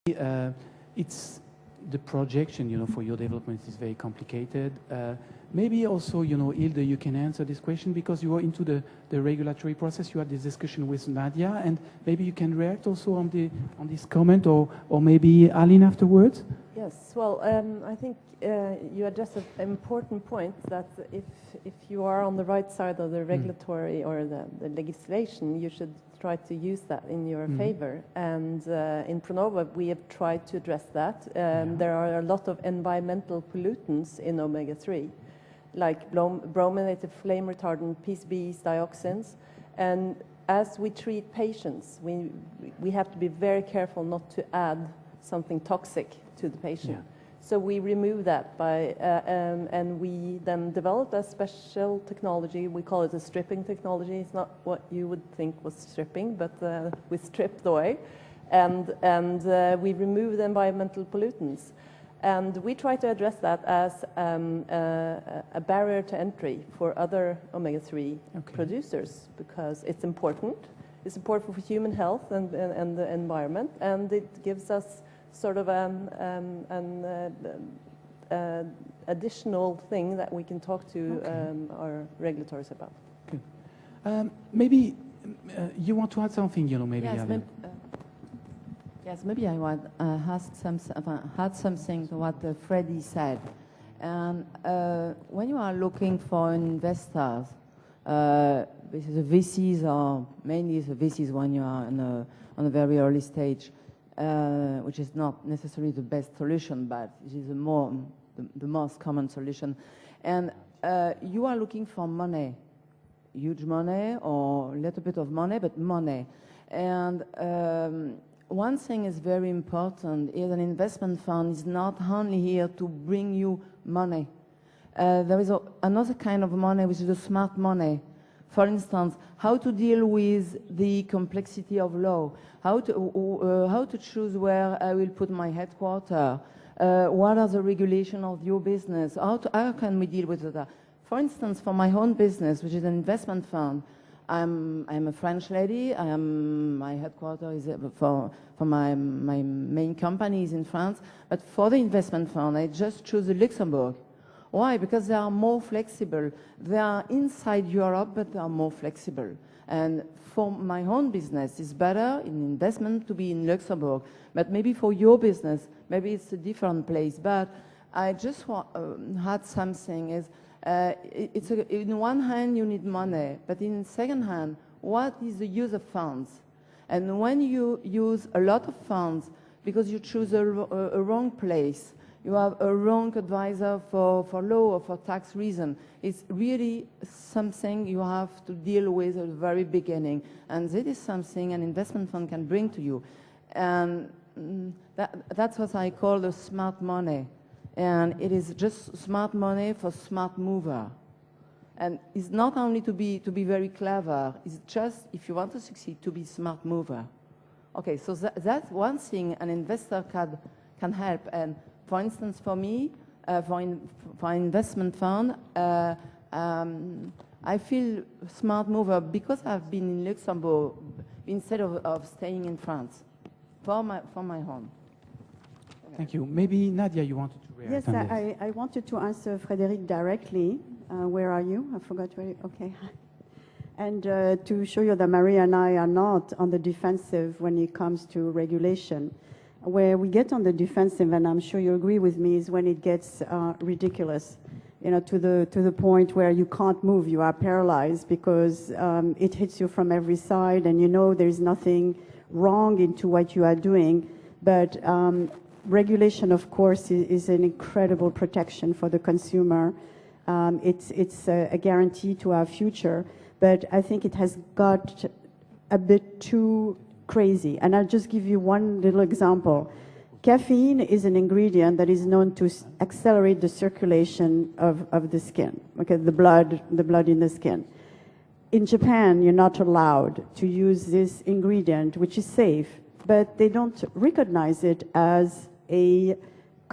It's the projection, for your development is very complicated. Maybe also, Hilde, you can answer this question because you are into the regulatory process. You had this discussion with Nadia, and maybe you can react also on this comment, or maybe Aline afterwards. Yes. Well, I think you addressed an important point that if you are on the right side of the regulatory or the legislation, you should try to use that in your favor. And in Pronova, we have tried to address that. There are a lot of environmental pollutants in omega-3, like brominated flame retardant, PCBs, dioxins. And as we treat patients, we have to be very careful not to add something toxic to the patient. So we remove that by, and we then developed a special technology. We call it a stripping technology. It's not what you would think was stripping, but we stripped away. And we remove the environmental pollutants. And we try to address that as a barrier to entry for other omega-3 producers, because it's important. It's important for human health and the environment, and it gives us sort of an additional thing that we can talk to our regulators about. Good. Maybe you want to add something, maybe. Yes, maybe I would add something to what Freddie said. And when you are looking for investors, the VCs are mainly the VCs when you are on a very early stage. Which is not necessarily the best solution, but it is the most common solution. And you are looking for money, huge money or a little bit of money, but money. And one thing is very important is an investment fund is not only here to bring you money. There is another kind of money, which is the smart money. For instance, how to deal with the complexity of law, how to choose where I will put my headquarters, what are the regulations of your business, how can we deal with that? For instance, for my own business, which is an investment fund, I'm a French lady. My headquarters is for my main company is in France, but for the investment fund, I just choose Luxembourg. Why? Because they are more flexible. They are inside Europe, but they are more flexible. And for my own business, it's better in investment to be in Luxembourg. But maybe for your business, maybe it's a different place. But I just had something is, in one hand you need money, but in second hand, what is the use of funds? And when you use a lot of funds because you choose a wrong place, you have a wrong advisor for law or for tax reason. It's really something you have to deal with at the very beginning. And this is something an investment fund can bring to you. And that's what I call the smart money. And it is just smart money for smart mover. And it's not only to be very clever, it's just, if you want to succeed, to be smart mover. Okay, so that's one thing an investor can help. And for instance, for me, for investment fund, I feel smart mover because I've been in Luxembourg instead of staying in France for my home. Thank you. Maybe Nadia, you wanted to react on this. I wanted to answer Frédéric directly. Where are you? I forgot where you, okay. And to show you that Maria and I are not on the defensive when it comes to regulation. Where we get on the defensive, and I'm sure you agree with me, is when it gets ridiculous, to the point where you can't move, you are paralyzed because it hits you from every side, and there's nothing wrong into what you are doing. But regulation, of course, is an incredible protection for the consumer. It's a guarantee to our future, but I think it has got a bit too crazy. And I'll just give you one little example. Caffeine is an ingredient that is known to accelerate the circulation of the skin, okay, the blood in the skin. In Japan, you're not allowed to use this ingredient, which is safe, but they don't recognize it as a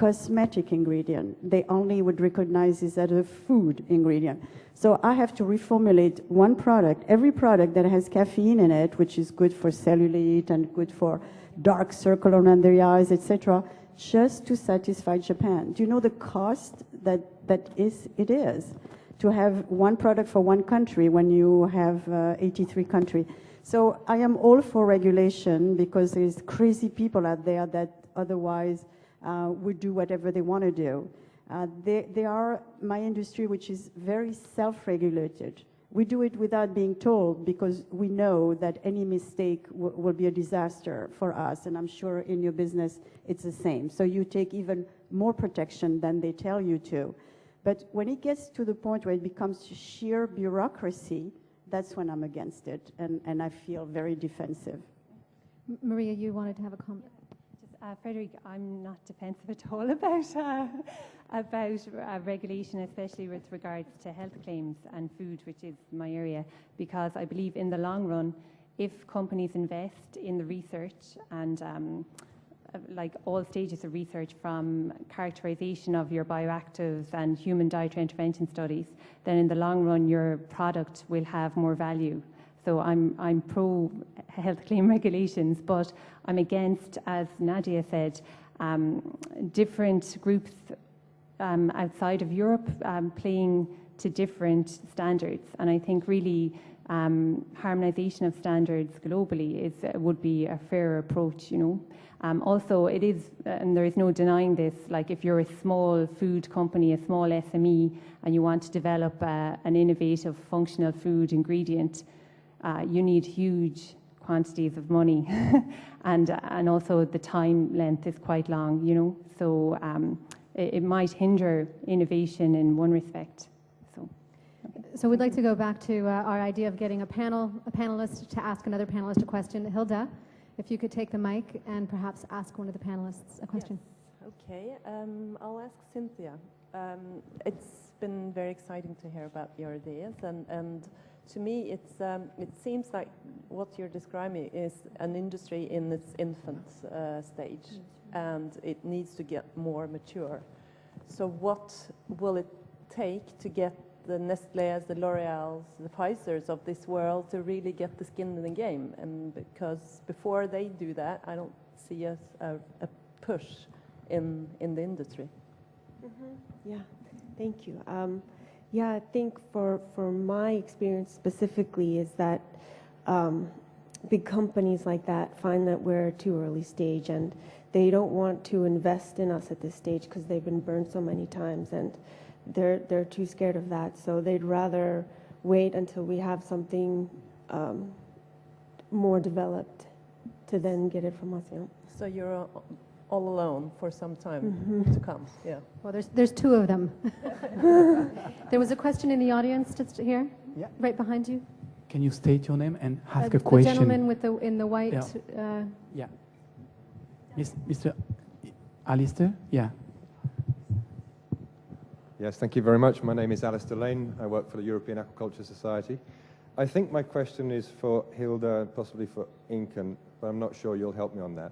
cosmetic ingredient. They only would recognize it as a food ingredient. So I have to reformulate one product, every product that has caffeine in it, which is good for cellulite and good for dark circle around the eyes, etc., just to satisfy Japan. Do you know the cost that it is to have one product for one country when you have 83 countries? So I am all for regulation because there's crazy people out there that otherwise would do whatever they want to do. They are my industry, which is very self-regulated. We do it without being told because we know that any mistake will be a disaster for us, and I'm sure in your business it's the same. So you take even more protection than they tell you to. But when it gets to the point where it becomes sheer bureaucracy, that's when I'm against it, and I feel very defensive. Maria, you wanted to have a comment. Frederic, I'm not defensive at all about regulation, especially with regards to health claims and food, which is my area, because I believe in the long run, if companies invest in the research and like all stages of research from characterization of your bioactives and human dietary intervention studies, then in the long run your product will have more value. So I'm pro health claim regulations, but I'm against, as Nadia said, different groups outside of Europe playing to different standards. And I think really harmonization of standards globally would be a fair approach, you know. Also, it is, and there is no denying this, like if you're a small food company, a small SME, and you want to develop an innovative functional food ingredient, you need huge quantities of money and also the time length is quite long, you know, so it might hinder innovation in one respect. So we'd like to go back to our idea of getting a panelist to ask another panelist a question. Hilda, if you could take the mic and perhaps ask one of the panelists a question. Yes. Okay, I'll ask Cynthia. It's been very exciting to hear about your ideas, and to me, it seems like what you're describing is an industry in its infant stage, and it needs to get more mature. So what will it take to get the Nestlé's, the L'Oreal's, the Pfizer's of this world to really get the skin in the game? And because before they do that, I don't see a push in the industry. Yeah, thank you. Yeah, I think for my experience specifically is that big companies like that find that we're too early stage and they don't want to invest in us at this stage because they've been burned so many times and they're too scared of that. So they'd rather wait until we have something more developed to then get it from us. You know? So you're all alone for some time to come. Yeah. Well, there's two of them. There was a question in the audience just here, right behind you. Can you state your name and ask a question? The gentleman with in the white. Yeah. Mr. Alistair? Yeah. Yes, thank you very much. My name is Alistair Lane. I work for the European Aquaculture Society. I think my question is for Hilda, possibly for Inken, but I'm not sure you'll help me on that.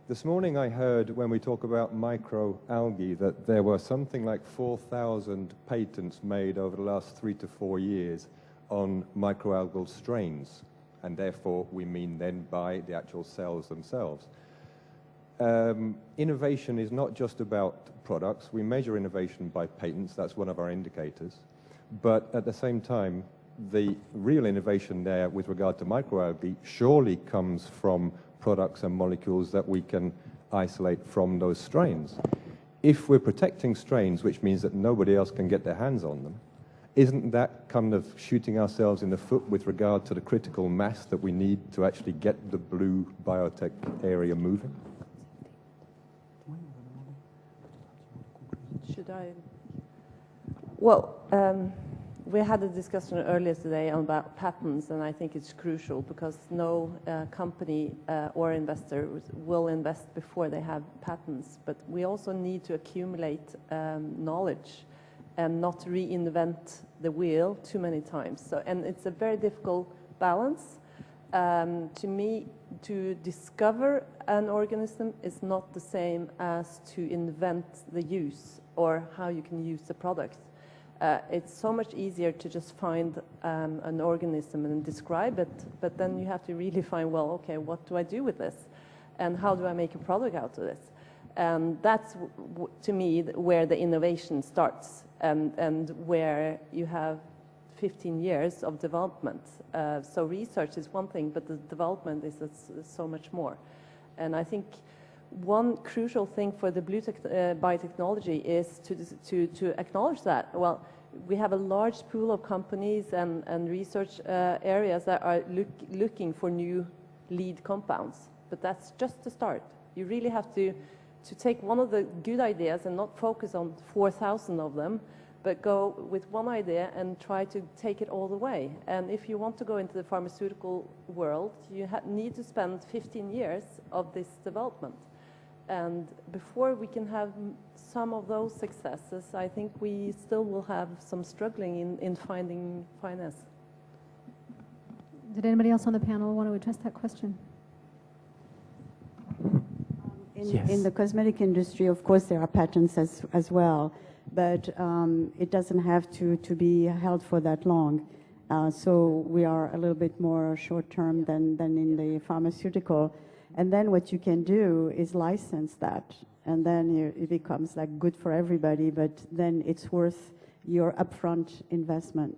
This morning I heard when we talk about microalgae that there were something like 4,000 patents made over the last 3 to 4 years on microalgal strains, and therefore we mean then by the actual cells themselves. Innovation is not just about products. We measure innovation by patents. That's one of our indicators. But at the same time, the real innovation there with regard to microalgae surely comes from products and molecules that we can isolate from those strains. If we're protecting strains, which means that nobody else can get their hands on them, isn't that kind of shooting ourselves in the foot with regard to the critical mass that we need to actually get the blue biotech area moving? Should I? Well, we had a discussion earlier today about patents, and I think it's crucial because no company or investor will invest before they have patents. But we also need to accumulate knowledge and not reinvent the wheel too many times. So, and it's a very difficult balance. to me, to discover an organism is not the same as to invent the use or how you can use the product. It's so much easier to just find an organism and describe it, but then you have to really find, well, okay, what do I do with this? And how do I make a product out of this? And that's, to me, where the innovation starts, and where you have 15 years of development. So research is one thing, but the development is so much more. And I think one crucial thing for the blue biotechnology is to acknowledge that, well, we have a large pool of companies and research areas that are looking for new lead compounds. But that's just the start. You really have to take one of the good ideas and not focus on 4,000 of them, but go with one idea and try to take it all the way. And if you want to go into the pharmaceutical world, you need to spend 15 years of this development. And before we can have some of those successes, I think we still will have some struggling in finding finance. Did anybody else on the panel want to address that question? Yes. In the cosmetic industry, of course, there are patents as well, but it doesn't have to be held for that long. So we are a little bit more short-term than in the pharmaceutical. And then what you can do is license that, and then it becomes like good for everybody, but then it's worth your upfront investment.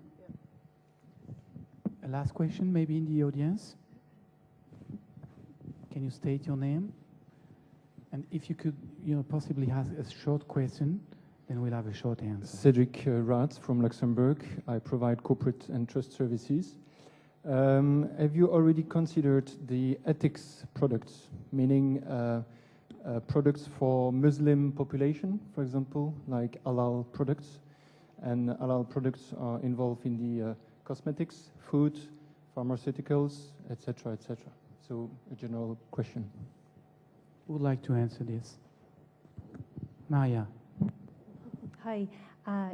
A last question, maybe in the audience. Can you state your name? And if you could, possibly ask a short question, then we'll have a short answer. Cedric Ratz from Luxembourg. I provide corporate and trust services. Have you already considered the ethics products, meaning products for Muslim population, for example, like halal products? And halal products are involved in the cosmetics, food, pharmaceuticals, etc., etc. So a general question. Who would like to answer this? Maria. Hi.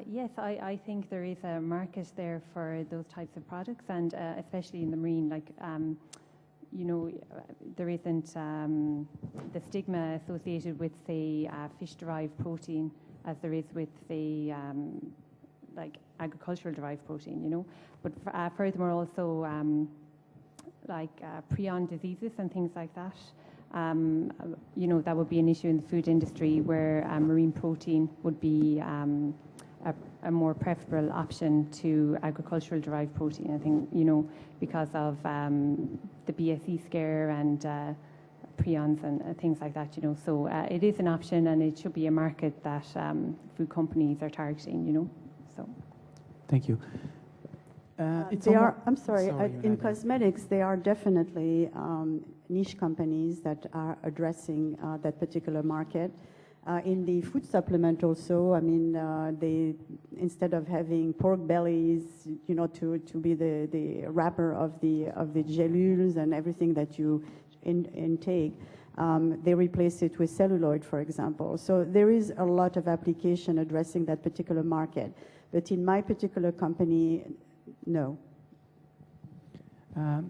Yes, I think there is a market there for those types of products, and especially in the marine, there isn't the stigma associated with, say, fish-derived protein as there is with, say, agricultural-derived protein, But furthermore, also, prion diseases and things like that. That would be an issue in the food industry where marine protein would be a more preferable option to agricultural derived protein. I think, because of the BSE scare and prions and things like that, So it is an option, and it should be a market that food companies are targeting, So. Thank you. I'm sorry, in cosmetics, there are definitely niche companies that are addressing that particular market. In the food supplement also, I mean, they, instead of having pork bellies, to be the wrapper of the gélule and everything that you intake, they replace it with celluloid, for example. So there is a lot of application addressing that particular market. But in my particular company, no.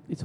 It's